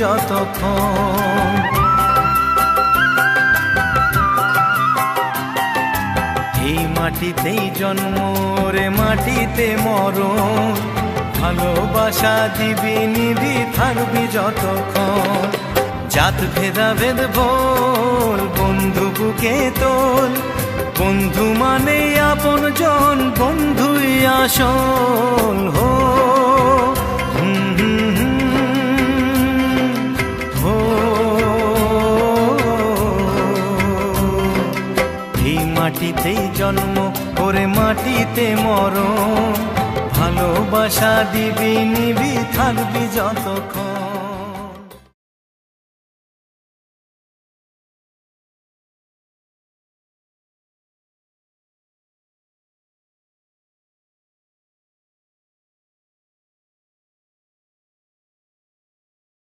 যতক্ষণ। এই মাটিতেই জন্ম রে মাটিতে মরণ, ভালোবাসা দিবি নিবি থাকবি যতক্ষণ। জাত ভেদাভেদ ভোল বন্ধু বুকে তোল, বন্ধু মানে আপন জন, বন্ধুই আসল হো। এই মাটিতেই জন্ম ওরে মাটিতে মরণ, ভালোবাসা দিবি নিবি থাকবি যতক্ষণ।